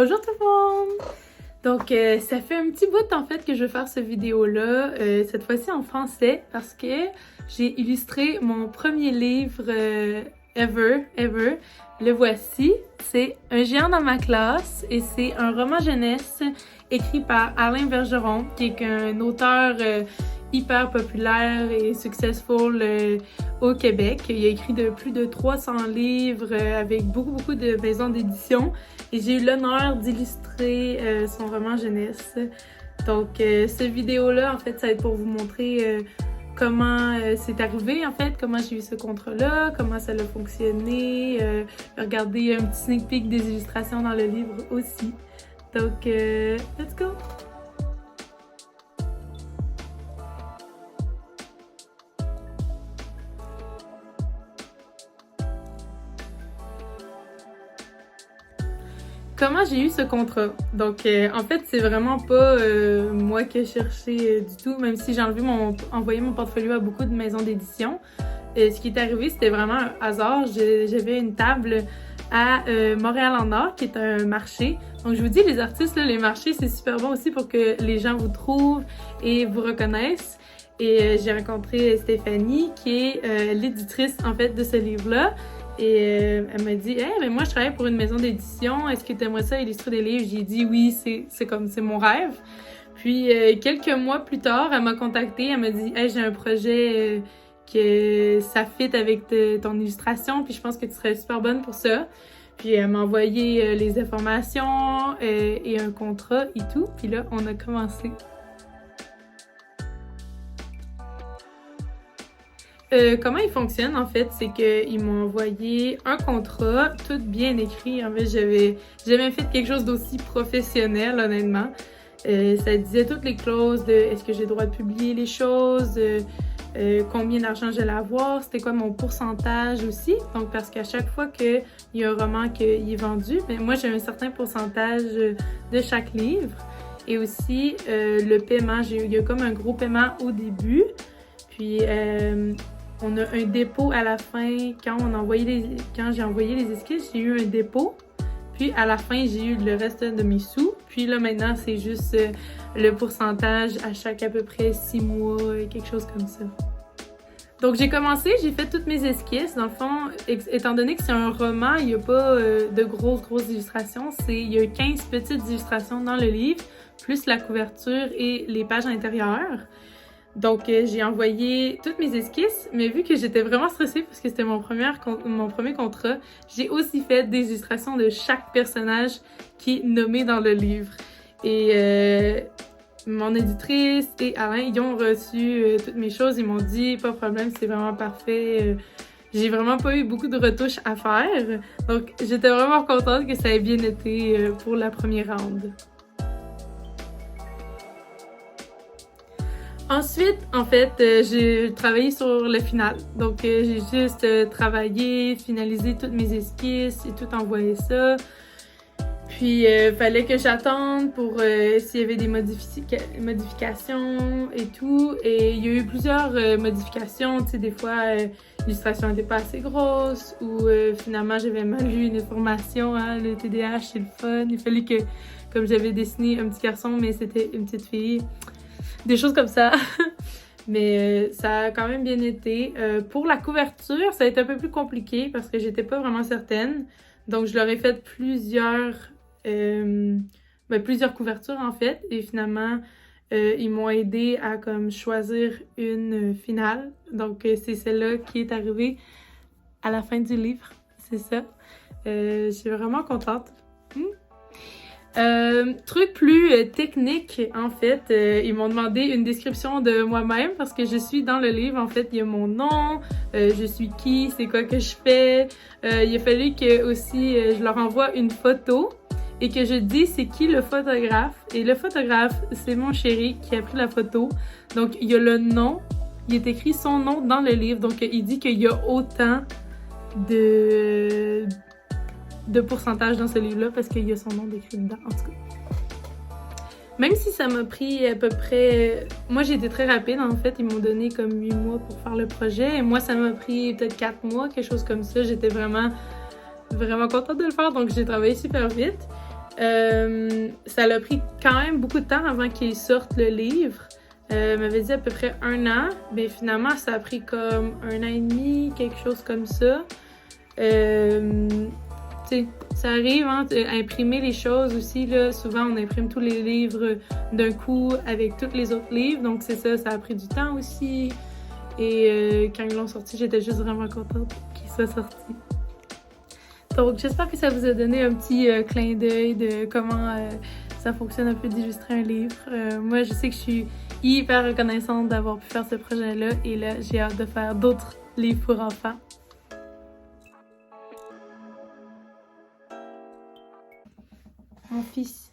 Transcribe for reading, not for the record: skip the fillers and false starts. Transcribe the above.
Bonjour tout le monde! Donc, ça fait un petit bout en fait que je vais faire cette vidéo-là, cette fois-ci en français, parce que j'ai illustré mon premier livre ever. Le voici. C'est Un géant dans ma classe et c'est un roman jeunesse écrit par Alain Bergeron, qui est un auteur hyper populaire et successful au Québec. Il a écrit plus de 300 livres avec beaucoup de maisons d'édition et j'ai eu l'honneur d'illustrer son roman jeunesse. Donc cette vidéo-là, en fait, ça va être pour vous montrer comment c'est arrivé, en fait, comment j'ai eu ce contrat-là, comment ça a fonctionné, regarder un petit sneak peek des illustrations dans le livre aussi. Donc, let's go! Comment j'ai eu ce contrat? Donc, en fait, c'est vraiment pas moi qui ai cherché du tout, même si j'ai envoyé mon portfolio à beaucoup de maisons d'édition. Ce qui est arrivé, c'était vraiment un hasard. J'avais une table à Montréal-en-Nord, qui est un marché. Donc, je vous dis, les artistes, là, les marchés, c'est super bon aussi pour que les gens vous trouvent et vous reconnaissent. Et j'ai rencontré Stéphanie, qui est l'éditrice, en fait, de ce livre-là. Et elle m'a dit « Hey, mais moi, je travaille pour une maison d'édition. Est-ce que tu aimerais ça illustrer des livres? » J'ai dit « Oui, c'est mon rêve. » Puis, quelques mois plus tard, elle m'a contactée. Elle m'a dit « Hey, j'ai un projet que ça fit avec ton illustration. Puis, je pense que tu serais super bonne pour ça. » Puis, elle m'a envoyé les informations et un contrat et tout. Puis là, on a commencé. Comment il fonctionne, en fait, c'est qu'ils m'ont envoyé un contrat, tout bien écrit. En fait, j'avais jamais fait quelque chose d'aussi professionnel, honnêtement. Ça disait toutes les clauses de est-ce que j'ai le droit de publier les choses, combien d'argent j'allais avoir, c'était quoi mon pourcentage aussi. Donc, parce qu'à chaque fois qu'il y a un roman qui est vendu, ben, moi, j'ai un certain pourcentage de chaque livre. Et aussi, le paiement, il y a comme un gros paiement au début. Puis, on a un dépôt à la fin. Quand j'ai envoyé les esquisses, j'ai eu un dépôt. Puis à la fin, j'ai eu le reste de mes sous. Puis là, maintenant, c'est juste le pourcentage à chaque à peu près 6 mois, quelque chose comme ça. Donc j'ai commencé, j'ai fait toutes mes esquisses. Dans le fond, étant donné que c'est un roman, il n'y a pas de grosses illustrations. Il y a 15 petites illustrations dans le livre, plus la couverture et les pages intérieures. Donc, j'ai envoyé toutes mes esquisses, mais vu que j'étais vraiment stressée parce que c'était mon premier contrat, j'ai aussi fait des illustrations de chaque personnage qui est nommé dans le livre. Et mon éditrice et Alain, ils ont reçu toutes mes choses, ils m'ont dit « Pas de problème, c'est vraiment parfait ». J'ai vraiment pas eu beaucoup de retouches à faire, donc j'étais vraiment contente que ça ait bien été pour la première round. Ensuite, en fait, j'ai travaillé sur le final. Donc, j'ai juste travaillé, finalisé toutes mes esquisses et tout envoyé ça. Puis, fallait que j'attende pour s'il y avait des modifications et tout. Et il y a eu plusieurs modifications. Tu sais, des fois, l'illustration n'était pas assez grosse ou finalement, j'avais mal lu une information. Hein, le TDAH, c'est le fun. Il fallait que, comme j'avais dessiné un petit garçon, mais c'était une petite fille. Des choses comme ça. Mais ça a quand même bien été. Pour la couverture, ça a été un peu plus compliqué parce que j'étais pas vraiment certaine. Donc, je leur ai fait plusieurs couvertures, en fait. Et finalement, ils m'ont aidé à comme choisir une finale. Donc, c'est celle-là qui est arrivée à la fin du livre. C'est ça. Je suis vraiment contente. Truc plus technique, en fait, ils m'ont demandé une description de moi-même parce que je suis dans le livre, en fait, il y a mon nom, je suis qui, c'est quoi que je fais. Il a fallu que aussi je leur envoie une photo et que je dis c'est qui le photographe. Et le photographe, c'est mon chéri qui a pris la photo. Donc, il y a le nom, il est écrit son nom dans le livre, donc il dit qu'il y a autant de pourcentage dans ce livre-là parce qu'il y a son nom décrit dedans, en tout cas. Même si ça m'a pris à peu près... Moi, j'ai été très rapide, en fait. Ils m'ont donné comme 8 mois pour faire le projet. Et moi, ça m'a pris peut-être 4 mois, quelque chose comme ça. J'étais vraiment contente de le faire, donc j'ai travaillé super vite. Ça l'a pris quand même beaucoup de temps avant qu'il sorte le livre. Il m'avait dit à peu près 1 an, mais finalement ça a pris comme 1 an et demi, quelque chose comme ça. Ça arrive, hein, imprimer les choses aussi, là, souvent on imprime tous les livres d'un coup avec tous les autres livres, donc c'est ça, ça a pris du temps aussi. Et quand ils l'ont sorti, j'étais juste vraiment contente qu'il soit sorti. Donc j'espère que ça vous a donné un petit clin d'œil de comment ça fonctionne un peu d'illustrer un livre. Moi, je sais que je suis hyper reconnaissante d'avoir pu faire ce projet-là et là, j'ai hâte de faire d'autres livres pour enfants. Mon fils.